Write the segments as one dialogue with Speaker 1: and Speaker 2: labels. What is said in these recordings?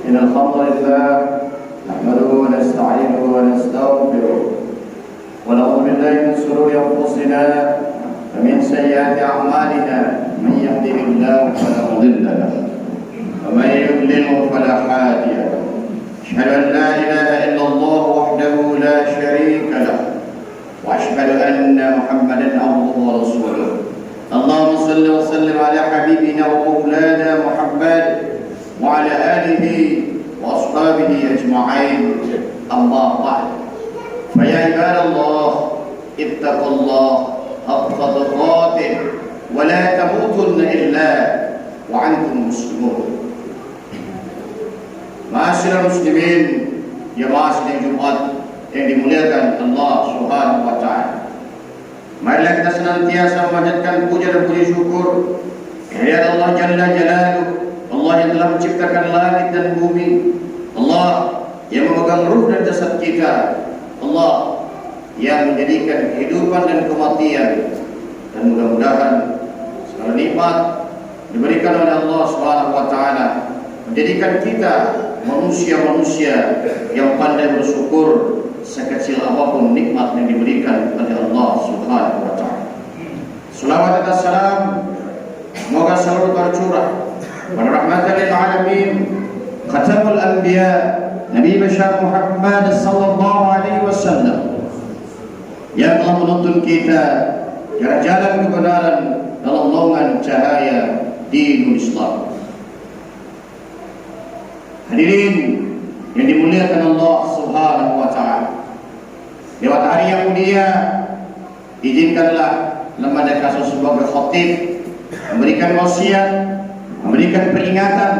Speaker 1: إن الحمد لله نحمده ونستعينه ونستغفره ونعوذ بالله من شرور أنفسنا ومن سيئات أعمالنا من يهده الله فلا مضل له ومن يضلل فلا هادي له أشهد أن لا إله إلا الله وحده لا شريك له وأشهد أن محمدا عبده ورسوله اللهم صل وسلم على حبيبنا ومولانا محمد وعلى آله وأصحابه أجمعين أما بعد فيا عباد الله اتقوا الله حق تقاته ولا تموتن إلا وأنتم مسلمون. Ma'asyiral muslimin, jemaah sidang Jumat yang dimuliakan Allah Subhanahu wa taala. Marilah kita senantiasa memanjatkan puja dan puji syukur kehadirat Allah Jalla Jalaluhu, Allah yang telah menciptakan langit dan bumi, Allah yang memegang ruh dan jasad kita, Allah yang menjadikan kehidupan dan kematian, dan mudah-mudahan segala nikmat diberikan oleh Allah Subhanahu wa taala menjadikan kita manusia-manusia yang pandai bersyukur sekecil apapun nikmat yang diberikan oleh Allah Subhanahu wa taala. Salawat dan salam semoga selalu tercurah pada rahmatan lil alamin, khatamul anbiya, Nabi besar Muhammad sallallahu alaihi wasallam, yang telah menuntun kita ke jalan kebenaran dalam naungan cahaya dinul Islam. Hadirin yang dimuliakan Allah Subhanahu wa taala, lewat hari yang mulia, izinkanlah lembaga kasus sebagai khatib memberikan wasiat, memberikan peringatan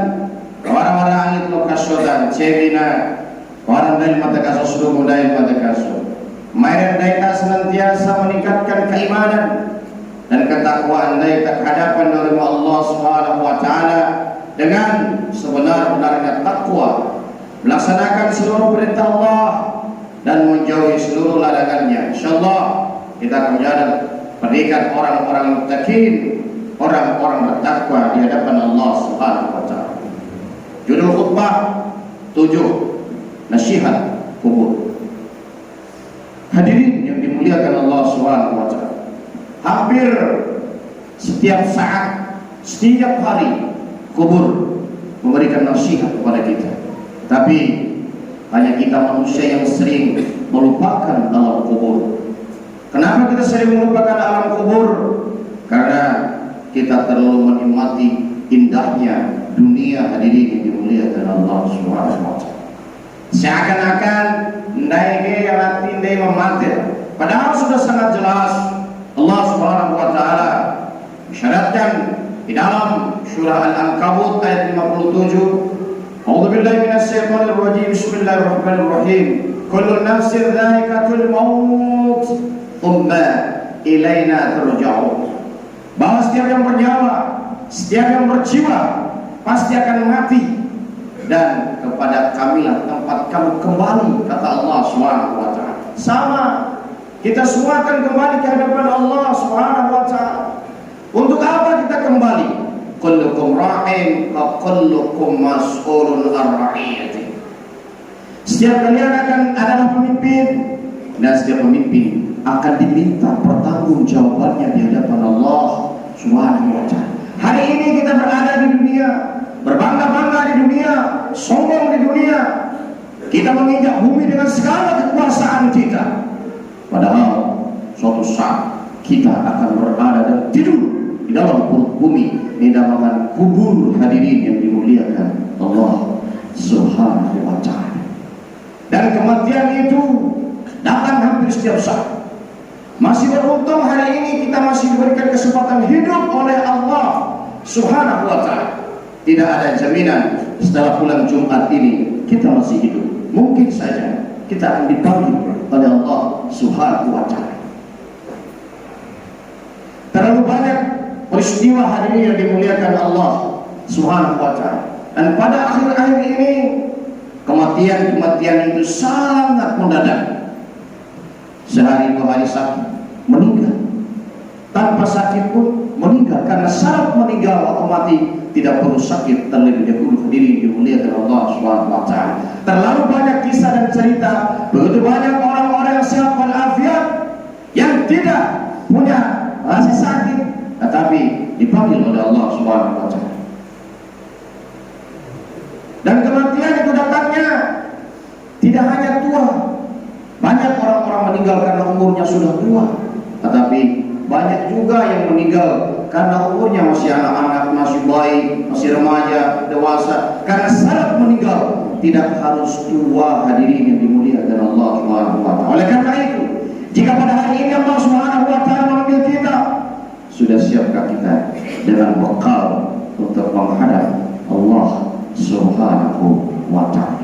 Speaker 1: kepada para ahli lokasi cebina, orang dari mata kasus sudah dari mata kasus. Mari kita senantiasa meningkatkan keimanan dan ketakwaan kita hadapan dari Allah Subhanahu wa taala dengan sebenar-benarnya takwa, melaksanakan seluruh perintah Allah dan menjauhi seluruh larangannya. Insyaallah kita akan menjadi peringkat orang-orang muttaqin, orang-orang bertakwa di hadapan Allah Subhanahu wa taala. Judul khutbah 7, nasihat kubur. Hadirin yang dimuliakan Allah Subhanahu wa taala, hampir setiap saat, setiap hari kubur memberikan nasihat kepada kita. Tapi hanya kita manusia yang sering melupakan dalam kubur. Kenapa kita sering melupakan alam kubur? Karena kita terlalu menikmati indahnya dunia hadirin yang dimuliakan Allah Subhanahu wa taala. Seakan-akan ndai yang ndai mati. Padahal sudah sangat jelas Allah Subhanahu wa taala mensyaratkan di dalam surah Al-Ankabut ayat 57, A'udzubillahi minasyaitonir rajim, bismillahirrahmanirrahim. Kullu nafsin dha'iqatul maut, thumma ilaina turja'un. Bahwa setiap yang bernyawa, setiap yang berjiwa pasti akan mati, dan kepada kamilah tempat kamu kembali, kata Allah Subhanahu wa taala. Sama, kita semua akan kembali ke hadapan Allah Subhanahu wa taala. Untuk apa kita kembali? Kullukum ra'in wa kullukum mas'ulun an ra'iyati. Setiap kalian adalah pemimpin, dan setiap pemimpin akan diminta pertanggungjawabannya di hadapan Allah Subhanahu wa taala. Hari ini kita berada di dunia, berbangga-bangga di dunia, sombong di dunia. Kita menginjak bumi dengan segala kekuasaan kita. Padahal suatu saat kita akan berada dan tidur di dalam perut bumi, dinamakan kubur hadirin yang dimuliakan Allah Subhanahu wa taala. Dan kematian itu datang hampir setiap saat. Masih beruntung hari ini kita masih diberikan kesempatan hidup oleh Allah Subhanahu wa taala. Tidak ada jaminan setelah pulang Jumat ini kita masih hidup. Mungkin saja kita akan dipanggil oleh Allah Subhanahu wa taala. Terlalu banyak peristiwa hari ini yang dimuliakan Allah Subhanahu wa taala. Dan pada akhir-akhir ini kematian itu sangat mendadak. Sehari 2 hari sakit, meninggal. Tanpa sakit pun meninggal. Karena syarat meninggal atau mati tidak perlu sakit terlebih dahulu, hadirin dimuliakan Allah Subhanahu wa taala. Terlalu banyak kisah dan cerita, begitu banyak orang-orang yang sehat walafiat yang tidak punya rasa sakit, tetapi dipanggil oleh Allah Subhanahu wa taala. Dan kematian itu datangnya tidak hanya tua. Banyak orang-orang meninggal karena umurnya sudah tua, tetapi banyak juga yang meninggal karena umurnya masih anak-anak, masih bayi, masih remaja, dewasa. Karena syarat meninggal tidak harus tua, hadirin yang dimuliakan Allah Subhanahu wa taala. Oleh karena itu, jika pada hari ini Allah Subhanahu wa taala memanggil kita, sudah siapkah kita dengan bekal untuk menghadap Allah Subhanahu wa taala?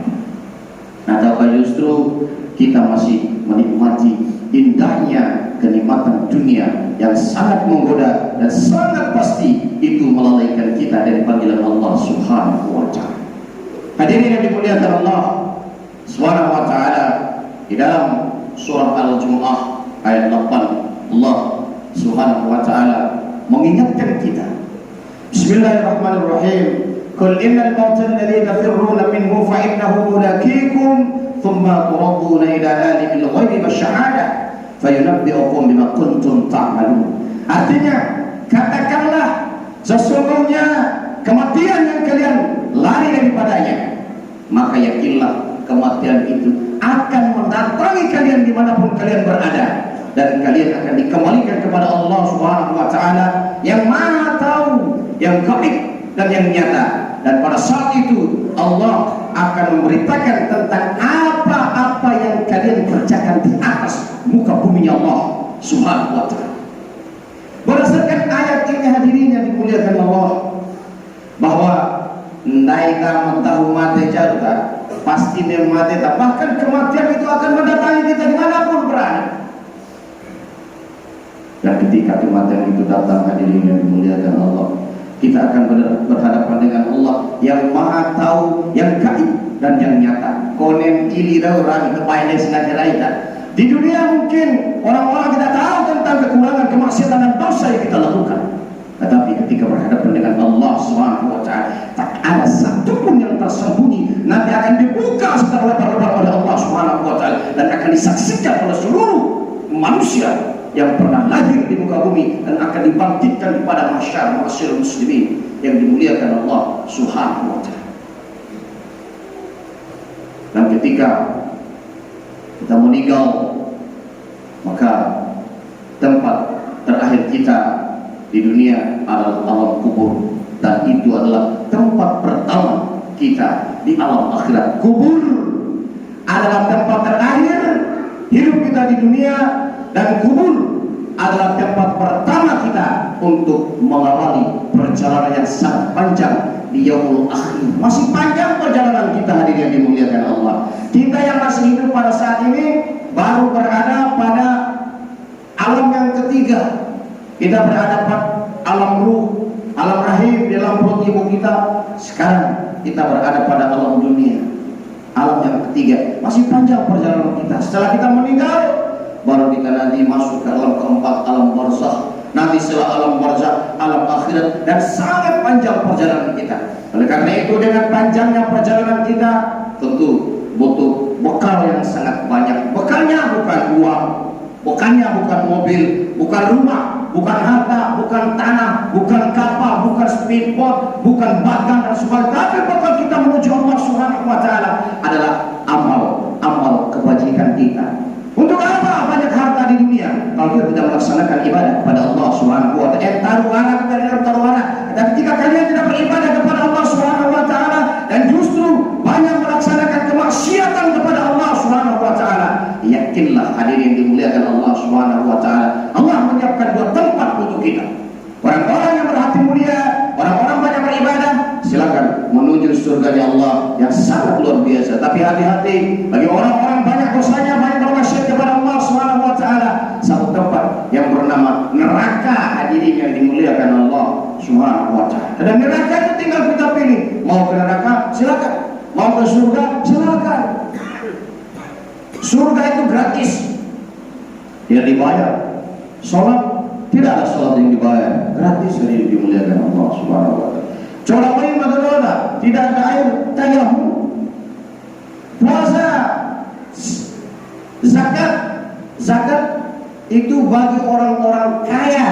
Speaker 1: Ataukah justru kita masih menikmati indahnya kenikmatan dunia yang sangat menggoda dan sangat pasti itu melalaikan kita dari panggilan Allah Subhanahu wa taala. Hadirin yang dimuliakan Allah Subhanahu wa taala, di dalam surah Al-Jumu'ah ayat 8 Allah Subhanahu wa taala mengingatkan kita. Bismillahirrahmanirrahim. Qul innal mauta alladhi tafirruna minhu fa innahu mulaqikum thumma turadduna ila alimil ghaibi wasyahadah fayunabbi'ukum bima kuntum ta'malun. Artinya, katakanlah sesungguhnya kematian yang kalian lari daripadanya, maka yakinlah kematian itu akan mendatangi kalian dimanapun kalian berada, dan kalian akan dikembalikan kepada Allah Subhanahu wa taala yang Maha Tahu, yang gaib dan yang nyata. Dan pada saat itu Allah akan memberitakan tentang apa-apa yang kalian kerjakan di atas muka bumi Allah Subhanahu wa taala. Berdasarkan ayat ini hadirin yang dimuliakan Allah, bahwa naika mentahu mati jaruta pasti mati, bahkan kematian itu akan mendatangi kita dimanapun berada. Dan ketika kematian itu datang hadirin yang dimuliakan Allah, kita akan berhadapan dengan Allah yang Maha Tahu, yang gaib dan yang nyata. Konen ili orang kebaiknya sengaja. Di dunia mungkin orang-orang tidak tahu tentang kekurangan, kemaksiatan dan dosa yang kita lakukan. Tetapi ketika berhadapan dengan Allah Subhanahu wa taala, tak ada satupun yang tersembunyi. Nanti akan dibuka secara lebar-lebar oleh Allah Subhanahu wa taala dan akan disaksikan oleh seluruh manusia yang pernah lahir di muka bumi, dan akan dibangkitkan kepada masyarakat muslimin yang dimuliakan Allah Subhanahu wa taala. Dan ketika kita meninggal, maka kita di dunia adalah alam kubur, dan itu adalah tempat pertama kita di alam akhirat. Kubur adalah tempat terakhir hidup kita di dunia, dan kubur adalah tempat pertama kita untuk mengawali perjalanan yang sangat panjang di yaumul akhir. Masih panjang perjalanan kita, hadirin yang dimuliakan Allah. Kita yang masih hidup pada saat ini baru berada pada alam yang ketiga. Kita berada pada alam ruh, alam rahim di dalam perut ibu kita. Sekarang kita berada pada alam dunia, alam yang ketiga. Masih panjang perjalanan kita. Setelah kita meninggal, baru kita nanti masuk ke alam keempat, alam barzakh. Nanti setelah alam barzakh, alam akhirat, dan sangat panjang perjalanan kita. Oleh karena itu, dengan panjangnya perjalanan kita, tentu butuh bekal yang sangat banyak. Bekalnya bukan uang, bekalnya bukan mobil, bukan rumah, bukan harta, bukan tanah, bukan kapal, bukan speedboat, bukan bagan dan sebagainya. Tapi bekal kita menuju Allah Subhanahu wa Ta'ala adalah amal kebajikan kita. Untuk apa banyak harta di dunia kalau kita tidak melaksanakan ibadah kepada Allah Subhanahu wa Ta'ala? Taruhana kepada dalam taruhana. Tapi jika kalian tidak beribadah kepada Allah Subhanahu wa Ta'ala dan justru banyak melaksanakan kemaksiatan kepada Allah Subhanahu wa Ta'ala, yakinlah hadirin dimuliakan Allah Subhanahu wa Ta'ala, Allah menyiapkan dua tempat untuk kita. Orang-orang yang berhati mulia, orang-orang banyak beribadah, silakan menuju surga Allah yang sangat luar biasa. Tapi hati-hati bagi orang-orang banyak dosanya, banyak bermaksiat kepada Allah Subhanahu wa Ta'ala, satu tempat yang bernama neraka, hadirin yang dimuliakan Allah Subhanahu wa Ta'ala. Dan neraka itu tinggal kita pilih, mau ke neraka silakan, mau ke surga silakan. Surga itu gratis, tidak dibayar. Sholat tidak ada sholat yang dibayar, gratis, hadirin dimuliakan Allah Subhanahu wa Ta'ala. Coba main tidak ada air tayamum. Puasa, zakat itu bagi orang-orang kaya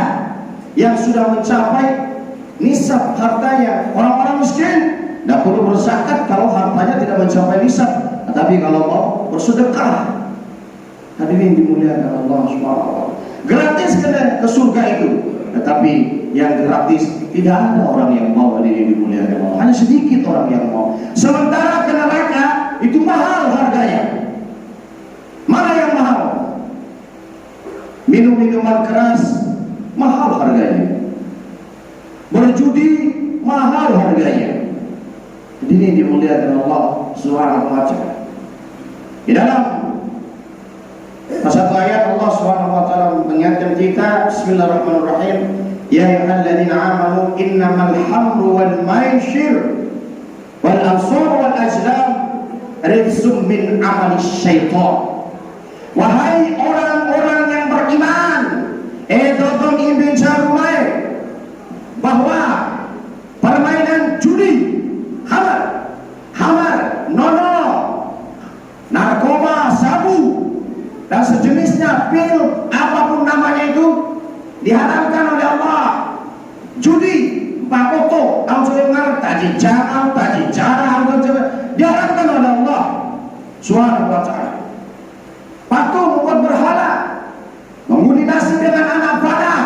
Speaker 1: yang sudah mencapai nisab hartanya. Orang-orang miskin tidak perlu berzakat kalau hartanya tidak mencapai nisab. Tapi kalau mau bersedekah, hadirin dimuliakan Allah Subhanahu wa Ta'ala, gratis ke surga itu. Tetapi yang gratis tidak ada orang yang mau, hadirin dimuliakan Allah. Hanya sedikit orang yang mau. Sementara ke neraka itu mahal harganya. Mana yang mahal? Minum-minuman keras mahal harganya. Berjudi mahal harganya. Hadirin dimuliakan Allah Subhanahu wa Ta'ala. Di dalam satu ayat Allah Subhanahu wa Ta'ala mengingatkan kita, bismillahirrahmanirrahim, ya ayyuhalladzina amanu innamal khamru wal maisir wal ansar wal azlam rijsum min amali syaitan. Wahai orang-orang yang beriman, dodong imbin jarumai, bahwa permainan judi, hamar, nono, narkoba, sabu dan sejenisnya, pil, apapun namanya itu, diharamkan oleh Allah. Judi, pakoto, angsulingar, taji jarang, diharamkan oleh Allah Subhanahu wa Ta'ala. Patung membuat berhala, mengundi nasi dengan anak panah,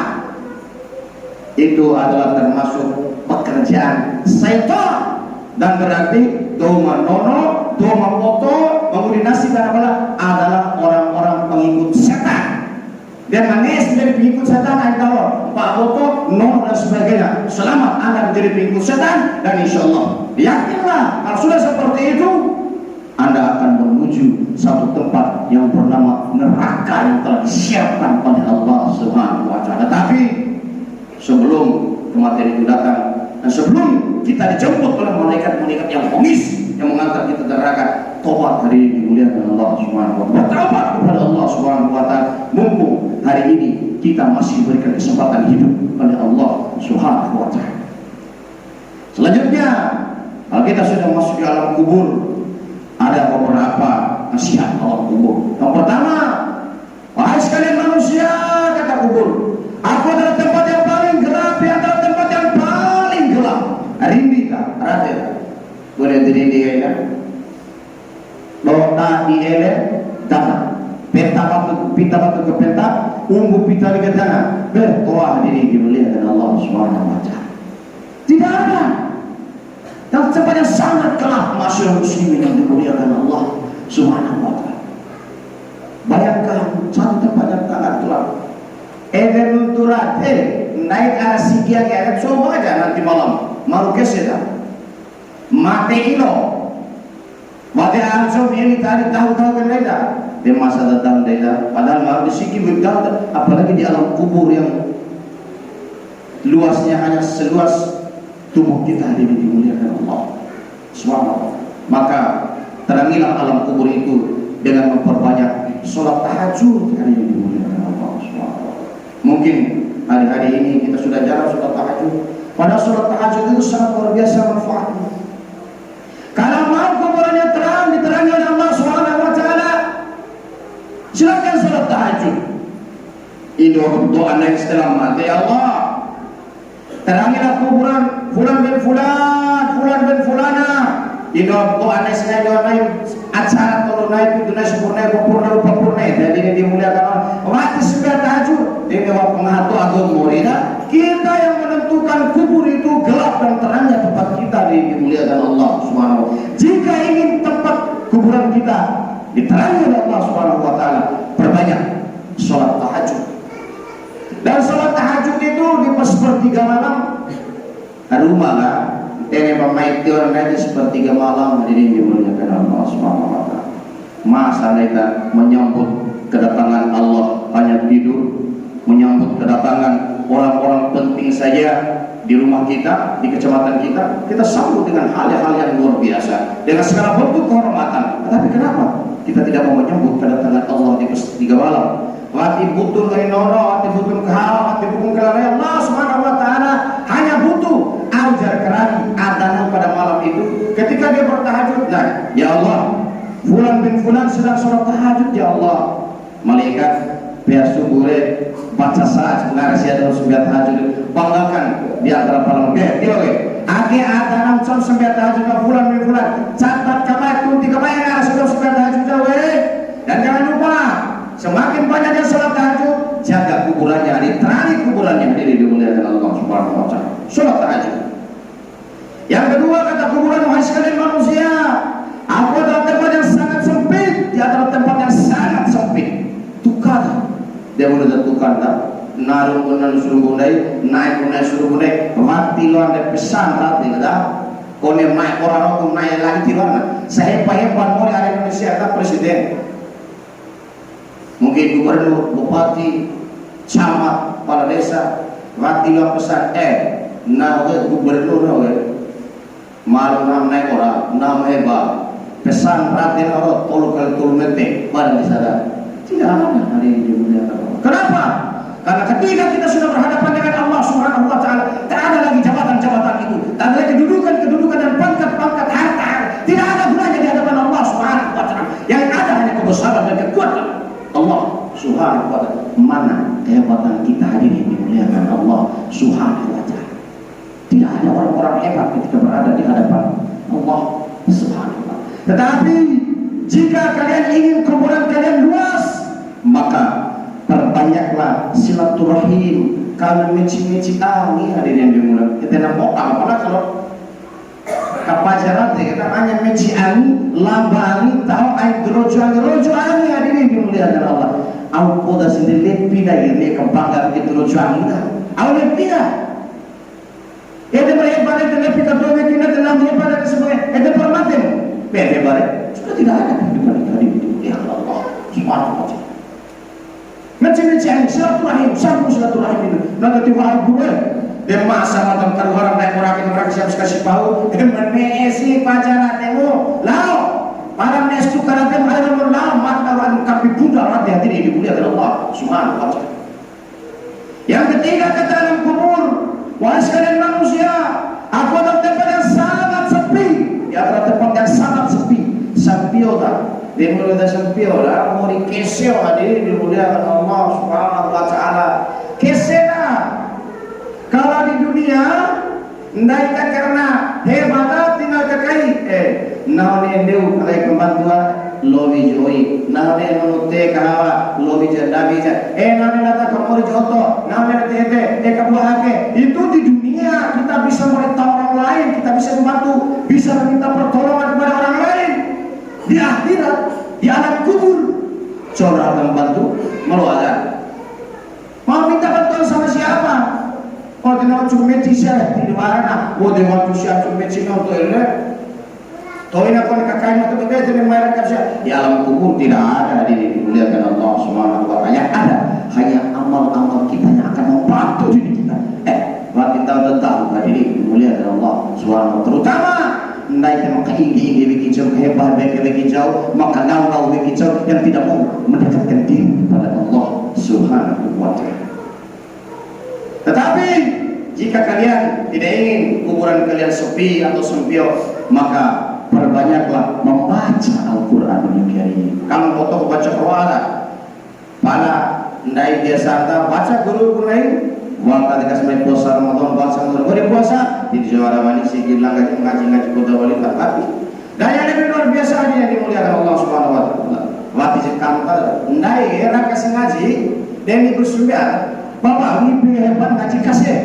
Speaker 1: itu adalah termasuk pekerjaan syaitan. Dan berarti doma nono, doma foto, mengundi nasi dan apa adalah orang-orang pengikut setan. Dan manis menjadi pengikut setan, ayat Allah, Pak foto, nono dan sebagainya. Selamat Anda menjadi pengikut setan, dan insya Allah yakinlah kalau sudah seperti itu, Anda akan menuju satu tempat yang bernama neraka yang telah disiapkan oleh Allah Subhanahu wa Ta'ala. Tapi sebelum kematian itu datang, dan sebelum kita dijemput oleh malaikat-malaikat yang bengis yang mengantar kita ke neraka, tobat hari ini dimuliakan Allah Subhanahu wa Ta'ala. Bertobat kepada Allah Subhanahu wa Ta'ala. Mumpung hari ini kita masih diberikan kesempatan hidup oleh Allah Subhanahu wa Ta'ala. Selanjutnya, kalau kita sudah masuk ke alam kubur, ada beberapa nasihat alam kubur. Yang pertama, wahai sekalian manusia, kata kubur, aku adalah tempat yang paling gelap, di antara tempat yang paling gelap. Rindika, raden, boleh dirindika ya? Lota di ele, dana, peta batu ke peta, umbu pita di tanah bertoa diri dimuliakan Allah Subhanahu wa taala. Tidak ada. Dan tempat yang sangat kelak masyarakat muslimin yang dimuliakan Allah Subhanahu wa taala. Bayangkan satu tempat yang sangat kelak. Eventurat naik arah sigia ke coba aja nanti malam malu keseda mate ilo mate ansum ini tadi tahu-tahu kan dah di masa datang dah padahal malu di sigi betul apalagi di alam kubur yang luasnya hanya seluas tubuh kita ini dimuliakan Allah subhanahu. Maka terangilah alam kubur itu dengan memperbanyak sholat tahajud hari ini dimuliakan Allah subhanahu. Mungkin hari-hari ini kita sudah jarang sholat tahajud. Padahal sholat tahajud itu sangat luar biasa manfaatnya. Kalau mau kuburannya terang, diterangi oleh Allah Subhanahu wa taala, silakan sholat tahajud. Itu doa yang setelah mati, ya Allah, terangilah kuburan fulan bin fulan, fulan bin fulana. Itu doa yang saya doa acara tolong naik itu nasi purna jadi ini dimuliakan Allah. Mati sudah tahajud ini waktu pengatu agung mulia kita yang menentukan kubur itu gelap dan terangnya tempat kita dimuliakan Allah subhanahu. Jika ingin tempat kuburan kita diterangi oleh Allah subhanahu wa ta'ala, perbanyak sholat tahajud. Dan sholat tahajud itu di sepertiga malam rumah lah ini pemain tior nanti sepertiga malam ini dimuliakan Allah subhanahu wa ta'ala. Masa kita menyambut kedatangan Allah hanya tidur, menyambut kedatangan orang-orang penting saja di rumah kita, di kecamatan kita sambut dengan hal-hal yang luar biasa dengan segala bentuk kehormatan. Tapi kenapa kita tidak mau menyambut kedatangan Allah di sepertiga malam? Hati butuh noro, hati butuh kehalau, hati butuh kelalai Allah subhanahu wa ta'ala hanya butuh ajar kerani adanan pada malam itu ketika dia bertahajud. Nah, ya Allah, fulan bin fulan sedang sholat tahajud, ya Allah, malaikat biar subure baca saat mengaras ya dalam sembilan tahajud banggakan di antara malam dia ake adanan som sembilan tahajud fulan bin fulan catat kamai kunti kamai ngaras dalam sembilan tahajud dan jangan lupa semakin banyak yang sholat tahajud jaga kuburannya, diterangi kuburannya diri dimuliakan Allah subhanahu wa ta'ala. Sholat tahajud. Yang kedua kata kuburan wahai sekalian manusia, aku adalah tempat yang sangat sempit, dia adalah tempat yang sangat sempit. Tukar dia boleh tentukan tak naruh kunan suruh bundai naik kunan suruh bundai mati luar ada pesan rati kata kone naik orang aku naik lagi di luar sehebat-hebat mulai hari Indonesia tak presiden mungkin gubernur, bupati, camat, kepala desa mati luar pesan nah gubernur malu nam naik orang nam hebat pesan rati orang tolu kali tolu metek pada di sana. Tidak ada hari ini dimuliakan Allah. Kenapa? Karena ketika kita sudah berhadapan dengan Allah Subhanahu wa ta'ala, tak ada lagi jabatan-jabatan itu, tak ada lagi kedudukan dan pangkat-pangkat harta. Tidak ada gunanya di hadapan Allah Subhanahu wa ta'ala. Yang ada hanya kebesaran dan kekuatan Allah Subhanahu wa ta'ala. Mana kehebatan kita hari ini dimuliakan Allah Subhanahu wa ta'ala. Tidak ada orang-orang hebat ketika berada di hadapan Allah Subhanahu wa ta'ala. Tetapi jika kalian ingin kuburan kalian luas, maka perbanyaklah silaturahim. Kalau meci-meci ini ada yang dimulai. Kita nak pokal, apalagi kalau kapajaran kita hanya meci ani, lamba ani, tahu air rojo ani ada yang dimuliakan Allah. Aku dah sendiri pindah ini kebanggaan itu rojo ani dah. Aku pindah. Itu berhebat itu lebih kedua kita dalam hebat itu semua. Itu permaten. Berhebat. Sudah tidak ada kehidupan hari itu. Ya Allah, subhanahu wa ta'ala. Macam-macam silaturahim itu. Nanti wahai gue, dia masa matang terwarang naik orang siapa kasih tahu, menesi pacaran temu, lau, para nestu karena tem ada nomor lau, mata wan kami budak hati ini dimuliakan Allah subhanahu wa ta'ala. Yang ketiga kata dalam kubur, wahai sekalian manusia, aku adalah tempat yang sangat sepi. Ya adalah tempat yang sangat sepi. Sampioda, dia mulai sampioda, mau dikesel hadir dimuliakan Allah subhanahu wa ta'ala. Kesena, kalau di dunia, naik karena hebat tinggal kekai, naon yang dia kayak pembantuan, lobi joy nane note kahawa lobi janda bija nane data kamori joto nane tete kabuahake. Itu di dunia kita bisa memberitahu orang lain, kita bisa membantu, bisa meminta pertolongan kepada orang lain. Di akhirat, di alam kubur, coba akan bantu meluakan. Mau minta bantuan sama siapa? Oh, tidak cuma saya di mana? Oh, dia waktu siapa cuma cina untuk ini. Tahu ini apa kakaknya atau beda dengan mereka saja. Di alam kubur tidak ada di dimuliakan Allah Subhanahu wa taala. Ada hanya amal-amal kita yang akan membantu diri kita. Berarti kita tahu diri dimuliakan Allah Subhanahu wa taala. Terutama naik maka ingin bikin jauh hebat bikin jauh maka nau bikin jauh yang tidak mau mendekatkan diri kepada Allah Subhanahu wa taala. Tetapi jika kalian tidak ingin kuburan kalian sepi atau sempil, maka perbanyaklah membaca Al-Quran Karim. Kamu foto baca Quran, pada ndai biasa baca guru lain. Wangka dekat sampai puasa Ramadan baca guru puasa di Jawa Bali sikit lah ngaji kota wali tapi daya lebih luar biasa dia dimuliakan Allah Subhanahu wa taala. Waktu sekanta ndai era kasih ngaji dan dibersumpah Bapak ini hebat ngaji kasih.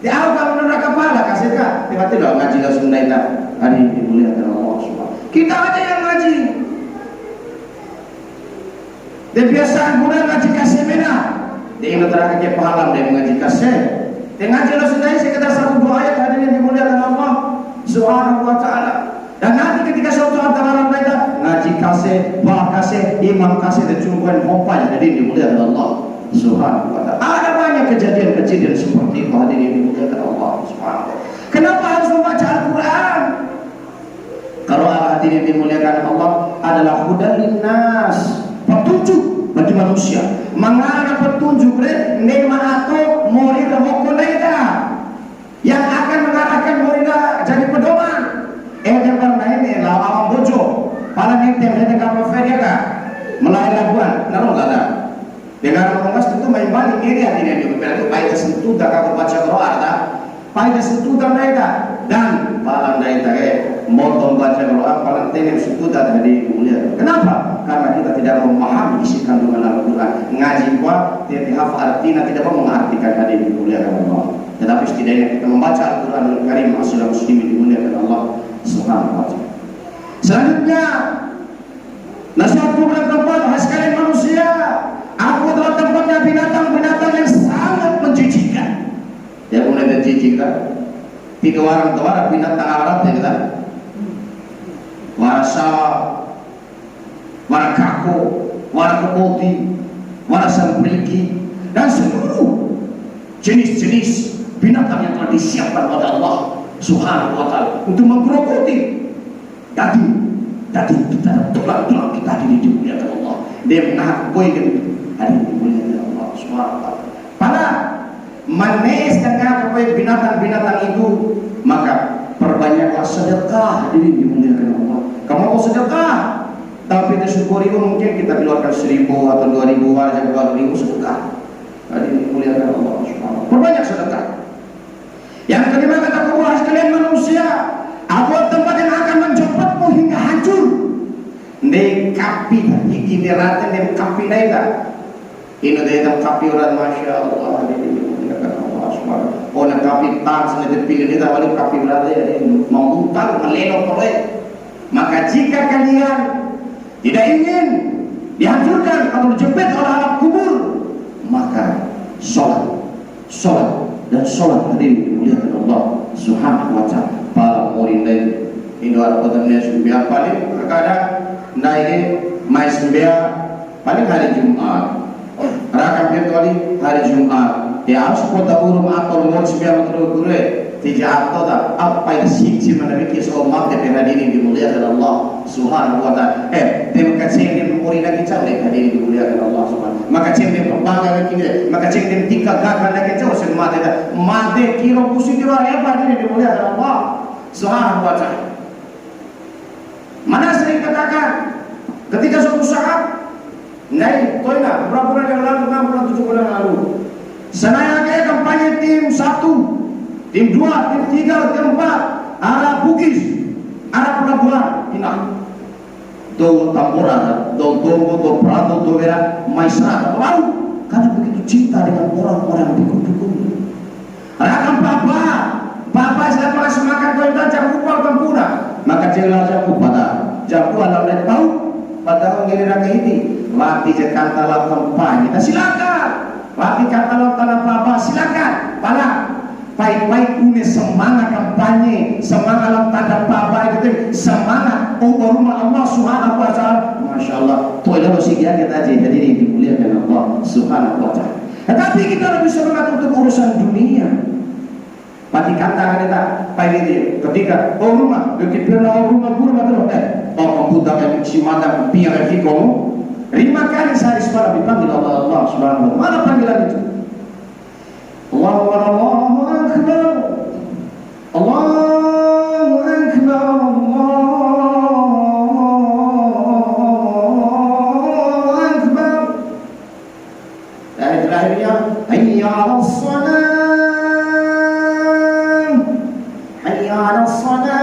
Speaker 1: Di awal kamu neraka kepala kasih kak. Tiba-tiba ngaji langsung naik tak. Hari dimuliakan Allah Subhanahu. Kita aja yang ngaji. Dan biasa guna ngaji kasih mana? Dia ingin neraka ke pahala dia mengaji kasih. Dia ngaji langsung naik sekitar satu dua ayat hari yang dimuliakan Allah Subhanahu wa taala. Dan nanti ketika suatu antara orang lain ngaji kasih, bah kasih, imam kasih dan cumbuan hopanya jadi dimuliakan Allah Subhanahu wa ta'ala. Ada banyak kejadian-kejadian seperti itu hadirin yang dimuliakan Allah Subhanahu wa ta'ala. Kenapa harus membaca Al-Quran? Kalau hadirin dimuliakan Allah adalah hudan linnas, petunjuk bagi manusia. Mengarah petunjuk nema atau morida mokonaida yang akan mengarahkan morida jadi pedoman. Jangan lain lawan bojo. Pala nih tem dengan feria melalui labuan, naruh gak dengan orang tentu main balik ini hadirin yang dimuliakan baik sentuh tak baca Quran baik sentuh tak naik dan palang naik tak mau baca Quran palang tenem sentuh tak hadirin dimuliakan. Kenapa? Karena kita tidak memahami isi kandungan Al-Quran. Ngaji kuat tidak hafal artinya, tidak mau mengartikan hadirin dimuliakan Allah. Tetapi setidaknya kita membaca Al-Quran Al-Karim asal muslimin dimuliakan Allah Subhanahu wa taala. Selanjutnya nasihat kepada tempat sekalian manusia. Aku adalah tempatnya binatang-binatang yang sangat menjijikkan. Ya mulai menjijikkan. Tiga warna binatang Arab ya kita. Warna sawah, warna kako, warna kepoti, warna sembriki, dan seluruh jenis-jenis binatang yang telah disiapkan oleh Allah Subhanahu wa taala untuk menggerogoti daging kita, tulang-tulang kita dimuliakan Allah. Dia menahan boy hari dimuliakan Allah Subhanahu wa taala. Pada manis dengan binatang-binatang itu, maka perbanyaklah sedekah hadirin dimuliakan Allah. Kamu mau sedekah, tapi disyukuri mungkin kita keluarkan 1.000 atau 2.000 warga 2.000 sedekah. Hadirin dimuliakan Allah Subhanahu wa taala. Perbanyak sedekah. Yang kelima kata Allah sekalian manusia, aku tempat yang akan menjemputmu hingga hancur. Nekapi iki derate nekapi naida. Ino dia kapi orang masya Allah dimuliakan Allah Subhanahu. Oh nak kapi tang sana dipilih dia wali kapi berada mengutang meleno korek. Maka jika kalian tidak ingin dihancurkan atau dijepit oleh alam kubur, maka sholat dan sholat hadirin dimuliakan Allah Subhanahu wa taala. Para murid Indo ada petanya sumbia paling terkadang naik mai sumbia paling hari Jumat. Rakam kali hari Jumat. Ya harus kota urung atau ngor sumbia betul tidak atau tak apa yang sih mana mikir soal mak dan hadirin dimuliakan Allah Subhanahu wa taala. Terima kasih yang murid lagi cari hadirin dimuliakan Allah Subhanahu. Maka cendem berbangga lagi maka cendem tinggal gagal lagi jauh semua ada mate kilo pusing di luar apa hadirin dimuliakan Allah Subhanahu wa taala. Mana sering katakan ketika suatu saat naik toina berapa bulan yang lalu 6 bulan 7 bulan lalu saya kayak kampanye tim 1 tim 2 tim 3 tim 4 arah Bugis arah pelabuhan Inah do tambora, do tombo, do prato, do vera, maisra, lalu karena begitu cinta dengan orang-orang pikun-pikun. Rakam papa sedang kelas makan kau jam kupal tempura, maka jelas aku pada jam alam dan tahu pada mengira ini mati Jakarta lah kampanye, silakan mati kata lo tanah papa silakan, pada baik-baik ini semangat kampanye, semangat dalam tanda papa itu semangat rumah Allah Subhanahu wa taala. Masya Allah, tuh ada kita aja jadi dimuliakan Allah Subhanahu wa taala. Tetapi kita lebih semangat untuk urusan dunia. Pati kata kita, pagi dia ketika rumah, kita rumah guru betul komputer yang si madam biar fikomu 5 kali sehari semalam dipanggil Allah Subhanahu wa taala. Mana panggilan itu? Allahu Akbar, Allahu Akbar, Allahu Akbar, Allahu Akbar. Dan terakhirnya hayya 'alas shalah, hayya 'alas shalah.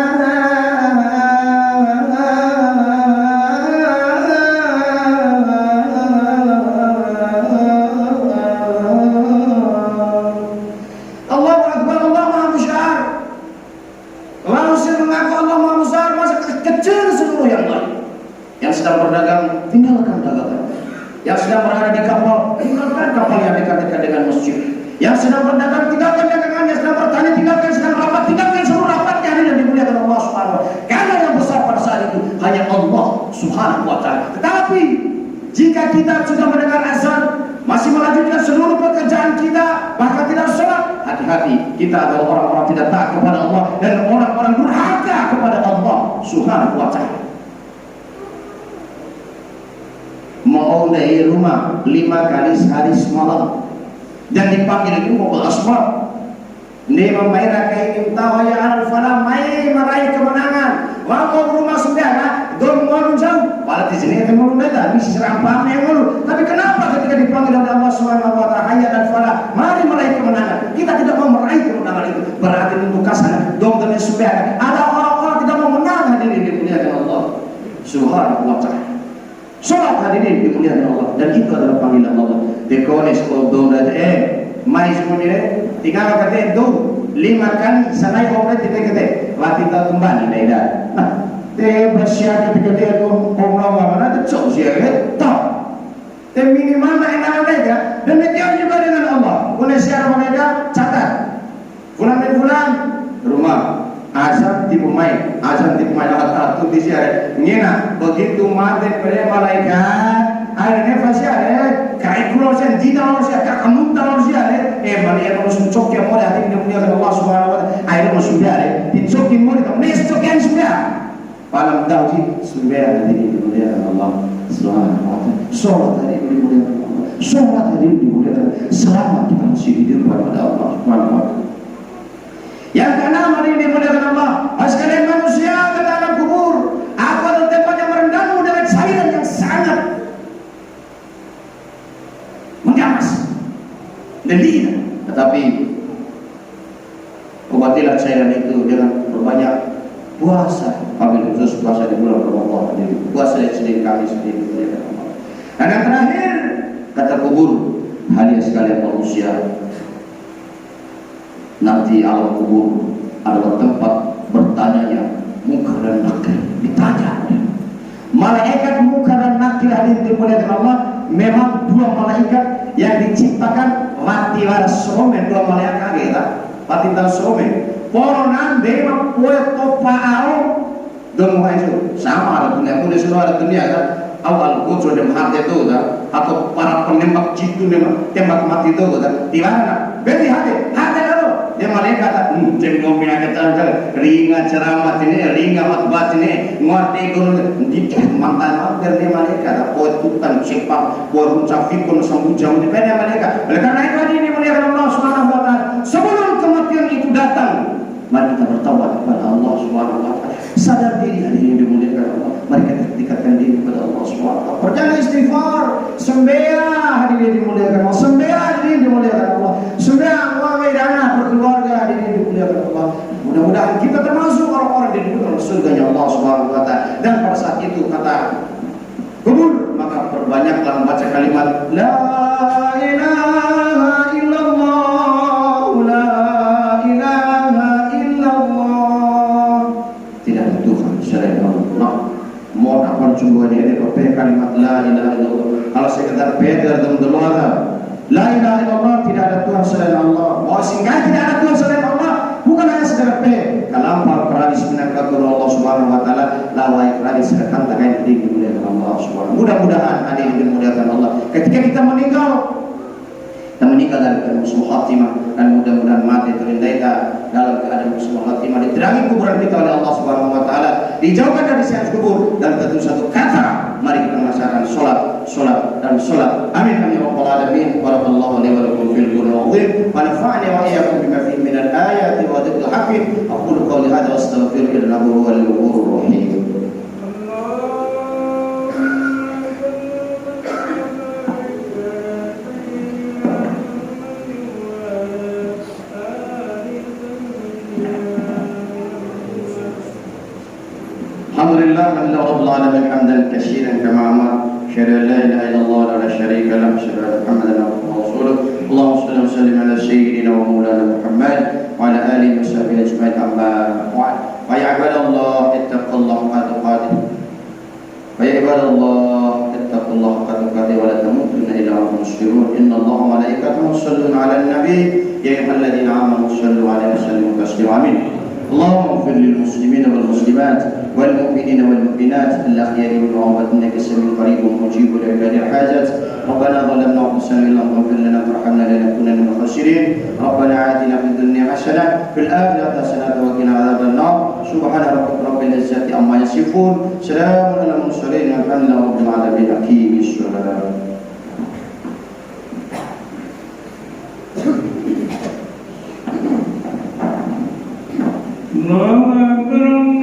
Speaker 1: Berdagang, tinggalkan dagangan. Yang sedang berada di kapal, tinggalkan kapal yang dekat-dekat dengan masjid. Yang sedang berdagang, tinggalkan dagangannya. Sedang bertani, tinggalkan. Sedang rapat, tinggalkan seluruh rapatnya. Ini dan dimuliakan Allah Subhanahu wa taala. Karena yang besar pada saat itu hanya Allah Subhanahu wa taala. Tetapi jika kita sudah mendengar azan, masih melanjutkan seluruh pekerjaan kita, bahkan tidak sholat, hati-hati, kita adalah orang-orang tidak taat kepada Allah dan orang-orang durhaka kepada Allah Subhanahu wa taala. Mau dari rumah 5 kali sehari semalam dan dipanggil itu mau belasmar dia memainkan ingin tahu ya anak falah main meraih kemenangan waktu rumah saudara don mau jauh pada di sini itu mau beda misi serampan yang mulu. Tapi kenapa ketika dipanggil oleh Allah Subhanahu wa taala hayya dan falah mari meraih kemenangan, kita tidak mau meraih kemenangan itu berarti untuk kasana dong dan saudara ada orang-orang tidak mau menang hadirin dimuliakan Allah Subhanahu wa taala. Sholat hadirin dimuliakan Allah dan itu adalah panggilan Allah. Dekonis do dan mais semuanya tinggal kata do 5 kali sanai orang tidak kata latih tak kembali dah. Nah, bersiap ketika dia tu orang mana tu cok siapa tak. Minimal nak mereka dan mereka juga dengan Allah. Boleh siapa mereka catat. Bulan rumah. Azan tipu main lahat tu di siara ngena begitu mati pada malaikat akhirnya fasiare kai kulo sen dina sen kamu talor siare mani yang harus cok yang mau hati dia Allah Subhanahu wa taala akhirnya masuk siare dicok yang mau nes cok yang sudah malam tahu sudah dari dimuliakan Allah Subhanahu wa taala. Salat dari dimuliakan Allah, salat dari dimuliakan selama kita masih hidup kepada Allah Subhanahu wa taala. Yang keenam hari ini dimuliakan Allah, sekalian manusia ke dalam kubur, aku adalah tempat yang merendammu dengan cairan yang sangat menggamas dan dingin. Tetapi obatilah cairan itu dengan berbanyak puasa, ambil khusus puasa di bulan Ramadan, puasa di Senin Kamis sendiri dimuliakan Allah. Dan yang terakhir kata kubur, hadiah sekalian manusia. Nanti alam kubur adalah tempat bertanya munkar dan nakir, ditanya malaikat munkar dan nakir hadirin dimuliakan Allah. Memang 2 malaikat yang diciptakan mati waras somen 2 malaikat kita mati dan somen poronan dewa kue topa ao dong itu sama ada dunia pun semua ada dunia kan awal kucu dem hati itu kan atau para penembak jitu tembak mati itu kan di mana berarti hati dia malaikat cengkong penyakit ringa ceramah ini ringa khutbah ini ngerti gunung dicek mantan mager dia malaikat poet tutan sepak warung cafikun sambujang ini dia malaikat. Oleh karena itu ini muliakan Allah Subhanahu wa taala, sebelum kematian itu datang mari kita bertaubat kepada Allah Subhanahu wa taala, sadar diri hadirin dimuliakan Allah, mari kita dekatkan diri kepada Allah Subhanahu wa taala, perjalanan istighfar, sembahyang hadirin dimuliakan Allah, sembahyang hadirin dimuliakan Allah, sembahyang dana berkeluarga hadirin dimuliakan Allah. Mudah-mudahan kita termasuk orang-orang yang dimuliakan surganya Allah Subhanahu wa taala. Dan pada saat itu kata kalimat La ilaha illallah, La ilaha illallah. Tidak ada Tuhan selain Allah. Mau apa cuma ini kalimat La ilaha illallah. Kalau sekedar beda dalam doa La ilaha illallah, tidak ada Tuhan selain Allah. Mau singgah tidak ada Tuhan selain Allah. Bukan hanya sekedar kalam Al-Quran sebenarnya Allah Subhanahu Wa Taala lawai Quran sedangkan tangan dimuliakan Allah Subhanahu. Mudah-mudahan ada yang dimuliakan Allah. Ketika kita meninggal dari husnul khatimah, dan mudah-mudahan mati terlindai dalam keadaan husnul khatimah, diterangi kuburan kita oleh Allah Subhanahu Wa Taala, dijauhkan dari siksa kubur, dan tentu satu kata mari kita melaksanakan salat. Amin amin ya rabbal alamin. Barakallahu li wa lakum fil Qur'anil azim wa nafa'ani wa iyyakum bima fihi min al-ayati wa dhikril hakim. Aqulu qawli hadha wa astaghfirullaha li wa lakum wal ghafurur rahim. Alhamdulillah rabbil alamin hamdan katsiran kama amara. Asyhadu an la ilaha illallah wa la syarika lahu, asyhadu anna Muhammadan abduhu wa rasuluh. Allahumma shalli wa sallim ala sayyidina wa maulana Muhammad wa ala alihi wa sahbihi ajma'in, amma ba'd. Wa ya ibadallah ittaqullaha haqqa tuqatih. Wa ya ibadallah ittaqullaha haqqa tuqatih wa la tamutunna illa wa antum muslimun. Innallaha wa malaikatahu yusholluna 'alan nabiy ya ayyuhalladzina amanu shallu 'alaihi wa sallimu taslima. Amin. اللهم اغفر للمسلمين والمسلمات والمؤمنين والمؤمنات الأخيار والأموات إنك سميع قريب مجيب لعباد الحاجات. ربنا ظلمنا أنفسنا إن لم تغفر لنا وترحمنا لنكونن من الخاسرين. ربنا آتنا في الدنيا حسنة في الآخرة حسنة وقنا عذاب النار. سبحان ربك رب العزة عما يصفون، سلام على المرسلين والحمد لله رب العالمين. أقيم الصلاة.
Speaker 2: الله أكبر.